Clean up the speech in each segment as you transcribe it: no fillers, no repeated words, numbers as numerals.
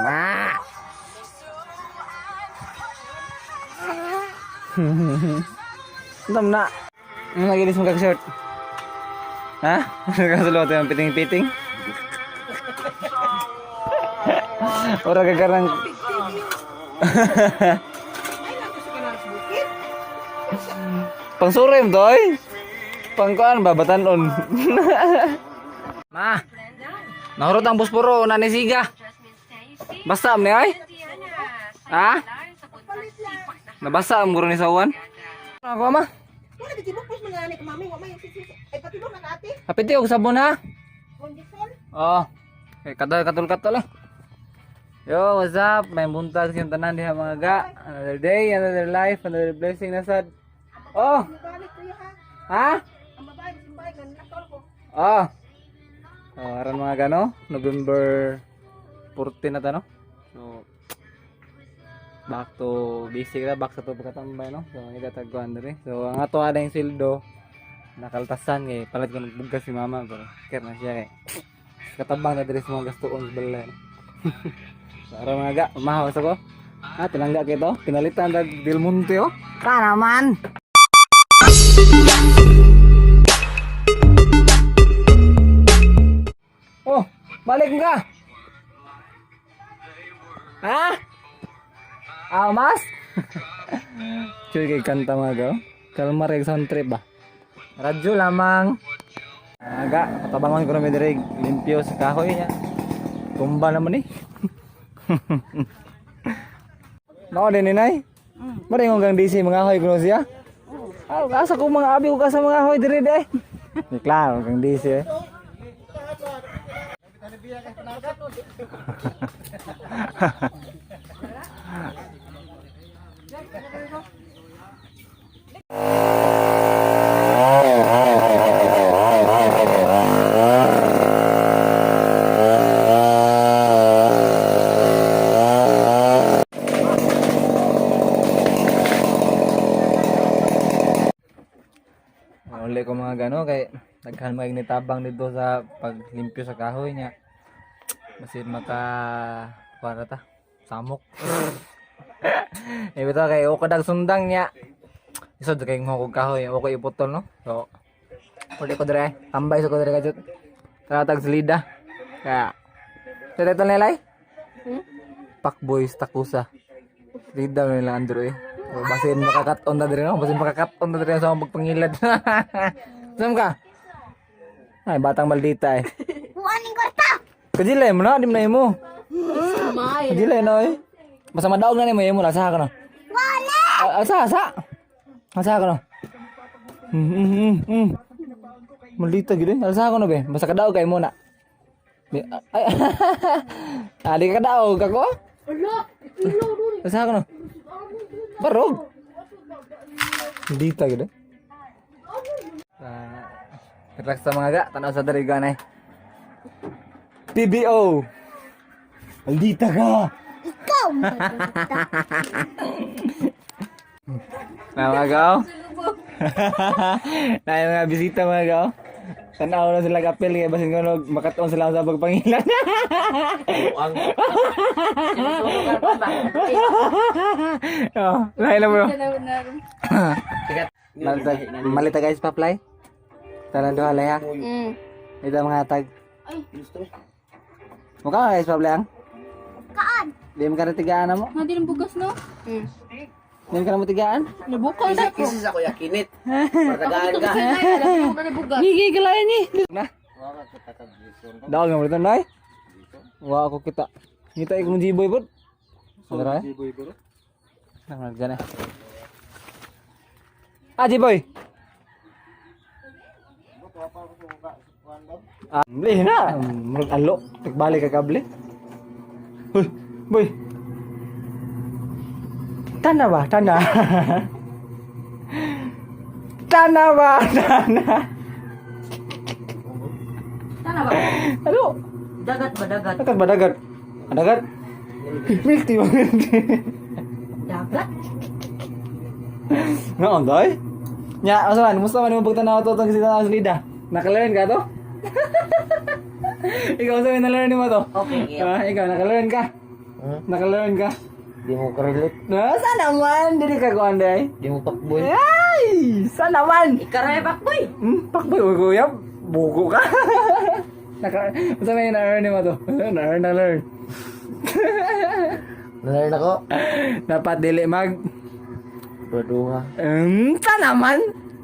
Nah. Entam nak. Lagi di semua shirt. Hah? Kasih yang piting-piting. Orang kekarang. Pang surem toy. Pangkuan babatan on. Mah. Nahurot ang pusporo na ni siga. Basta am ni ay? Ha? Nabasa am guro ni sawan. Ako ama. Wala ditibok pos manani ka mami, wa may ay patibok na ate. Hapit yung sabon ha. Kondisyon. Oh. Katul-katul lah. Yo, what's up? May buntag yung tanan diha mga ga. Another day, another life, another blessing na sad. Oh. Balik ko ha. Ha? Ang babae simbay kan nakol ko. Oh. Oh, aran mga gano, November 14 na ta no. So back to basic na, back sa to pagkatambay no. So ita tagkuan diri. So ang ato ada yung sildo nakaltasan kay palit ko nagbugas si mama pero care na siya kay katabang na diri sa mga gastuon sa balay. So aran mga ga, umahawas ako. Tinangga kito, pinalitan dag Del Monte oh. Ka naman. Oh, balik ka. Ha? Mas? Cuy kay kanta mga gaw. Kalmar yung sound trip ba? Radyo lamang. Aga, patabangon ko na may direk. Limpyo sa kahoy niya. Tumba naman eh. Nako din ninay? Maring hanggang DC mga ahoy ko siya? Asa ko mga abi ko ka sa mga ahoy dire eh. Klaro, hanggang DC eh. Uli ko mga gano kay daghan mag nitabang dito sa paglimpyo sa kahoy niya. Masin maka para ta samok. Ibito kay o kadag sundang niya. Isod kay mo kog kahoy o ko iputol no. So uli ko dire tambay sa ko dire kajut. Tratag slida. Kaya dito nilay. Pak boys takusa. Slida nila andro eh. So, basin makakat-on na dire no. Basin makakat-on na dire sa pagpangilad. Sam ka? Ay batang maldita eh. Buaning kwarta. Kajilay mo na, di mo na mo. Kajilay na eh. Basta madaog na ni mo, lasa ka na. Wala. Asa. Lasa ka na. Maldita gini, lasa ka na be. Basta kadaog kay mo na. Ay, di ka kadaog ako? Wala. Lasa ka na. Barog. Maldita gini. Relax sa mga ga, tanaw sa dariga na eh. PBO. Maldita ka. Ikaw. Mga gaw. Na yung mga bisita mga gaw. Tanaw na sila kapil kaya basin ko makataon sila sa pagpangilan. Oh, lahi na bro. Malita guys paplay. Tanan do halay ha. Ito mga tag. Ay, Mukha guys paplay ang. kaan. Di mo ka na tigaan mo. Hindi ng bugas no? Di mo ka na mo tigaan. Nabukas ako. Kisis ako yakinit. Matagaan ka. Gigigalayan ni. Na. Daog mo dito nay. Wa ako kita. Ngita ikong jiboy pod. Sadara. Jiboy bro. Nang nagjan eh. Jiboy. Beli na. Murag alo. Tigbalik ka kable. Hoy, boy. Tanda ba? Tanda. Tanda ba? Tanda. Tana ba? Ano? Dagat ba dagat? Dagat ba dagat? Dagat? Milk tea ba? Dagat? Nga ondoy? Nya, asaman, musta man mo pagtanaw to tong sita sa lida? Nakalain ka to? Ikaw sa na-learn mo to? Okay, okay. Ikaw, naka-learn ka? Naka-learn ka? Di mo karelate. Saan naman? Dili ka ko anday. Di mo pakboy. Ay! Saan naman? Ikaray pakboy. Pakboy, kuya. Bugo ka. Basta may na-earn mo to. Na-learn. Nalarin ako. Dapat dili mag... Berduha. Saan naman?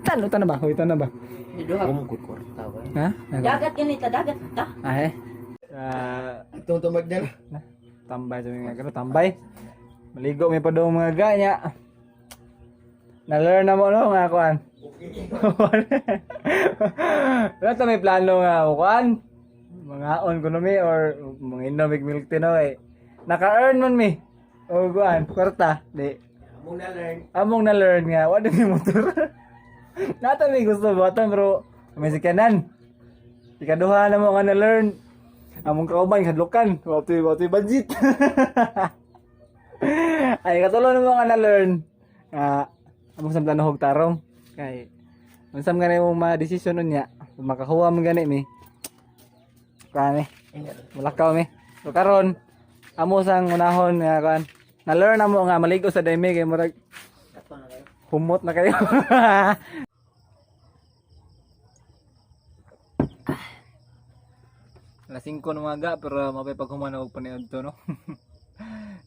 Saan na ba? Huy, na ba? Kumukot kwarta ba? Ha? Dagat ganito, dagat ta. Ay. Itong tumag na. Tambay sa mga gano, tambay. Maligo may pa daw mga ganya. Na-learn na mo no nga kuan. Wala ta may plano nga kuan. Mga on ko mi or mga inomig milk tea no eh. Naka-earn man mi. O kuan, kwarta. Di. Among na-learn nga. Wala ni motor. Nata may gusto buhatan pero may sikanan. Ikaduha na mo nga na-learn. Among kauban hadlukan. Watoy budget. Ay katulong na mo nga na-learn. Among sa plano hog tarong. Kay unsam gani mo ma-desisyon unya. Makakuha mo gani mi. Kani. Mulakaw mi. So karon amo sang unahon nga kan. Na-learn na mo nga maligo sa daymi kay murag humot na kayo. Alas 5 ng umaga pero mapay paghuman og paniud to no.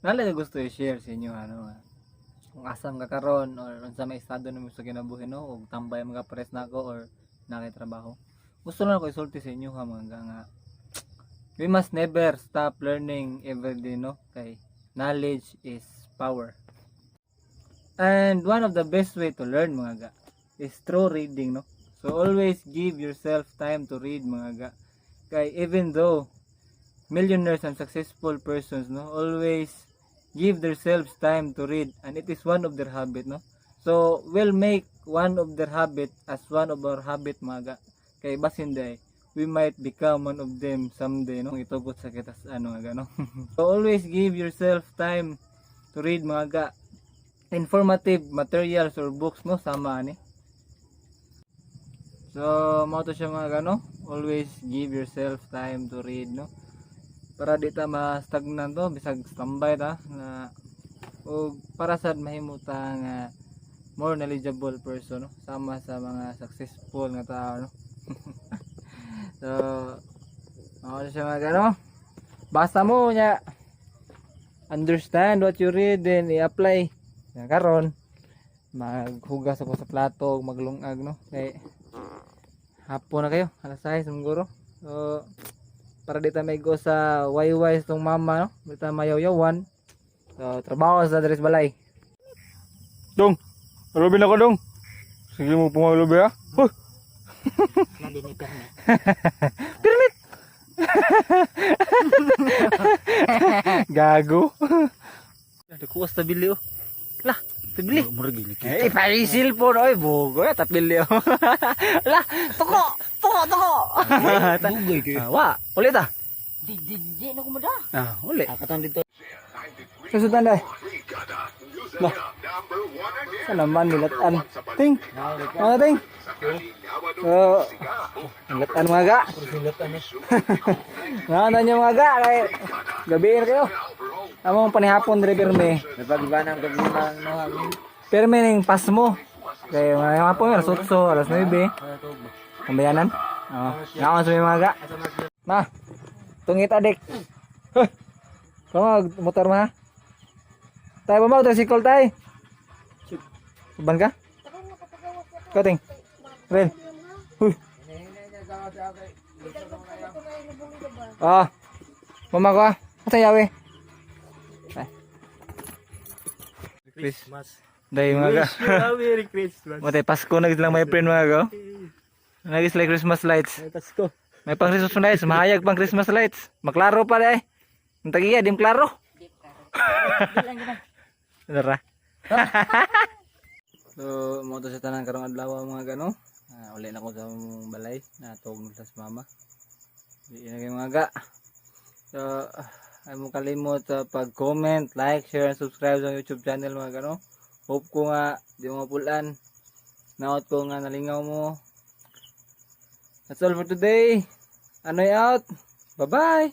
Nala ka gusto i-share sa inyo ano. Kung asam ka karon or unsa may estado nimo sa kinabuhi no ug tambay mga pares nako or nakay trabaho. Gusto lang ko isulti sa inyo ha mga nga we must never stop learning every day no kay knowledge is power. And one of the best way to learn mga ga is through reading no. So always give yourself time to read mga ga. Kay even though millionaires and successful persons no always give themselves time to read and it is one of their habit no. So we'll make one of their habit as one of our habit mga ga. Kay basin day we might become one of them someday no. Itugot sa kita ano nga no. So always give yourself time to read mga ga. Informative materials or books no sama ani. So mao to siya mga gano, always give yourself time to read no. Para di ta ma-stagnan to bisag tambay ta na o para sad mahimuta nga more knowledgeable person no sama sa mga successful nga tao no. So mao to siya mga gano. Basta mo nya understand what you read then i-apply. Yan karon maghugas ako sa plato, maglungag no. Kay hapon na kayo, alas 6 siguro. So para dito may go sa wayway tong mama no. Dito mayaw-yawan. So trabaho sa Dres Balay. Dong. Robin ako dong. Sige mo pumalobi ha. Hoy. Nadi ni permit. Permit. Gago. Ada kuwas tabili oh. Lah, tabili. Murag gini. Paisil po oy, bogo ya tabili oh. Lah, toko. Dugay kay. Wa, ulit ah. Di na kumada. Ulit. Akatan dito. Susutan dai. Lah. Sa naman nilatan. Ting. Ting. Oh, nilatan mga ga. Nyo mga ga kay gabiin kayo. Among panihapon dire pirme. Napagibanang gabiman no amin. Pirme ning pas mo. Kay mga hapon alas 8, alas 9. Kambayanan. Oh, naon sa mga ga. Ma. Tungit adik. Hoy. Kamag motor ma. Tay ba mo tricycle tay? Ban ka? Kating. Ren. Huy. Mama ko ah. Asa yawe? Christmas. Day mga ga. Merry Christmas. Matay Pasko na lang my friend mga ga. Nagis like Christmas lights. Pasko. May pang Christmas lights, mahayag pang Christmas lights. Maklaro pa dai. Ang tagiya dim klaro. Dara. So, mo to sa tanan karong adlaw mga gano. Uli na ko sa mong balay na tugod sa mama. Di na kay mga ga. So, ay mo kalimot sa pag-comment, like, share, and subscribe sa YouTube channel mga gano. Hope ko nga di mo mapulan. Naot ko nga nalingaw mo. That's all for today. Anoy out. Bye-bye.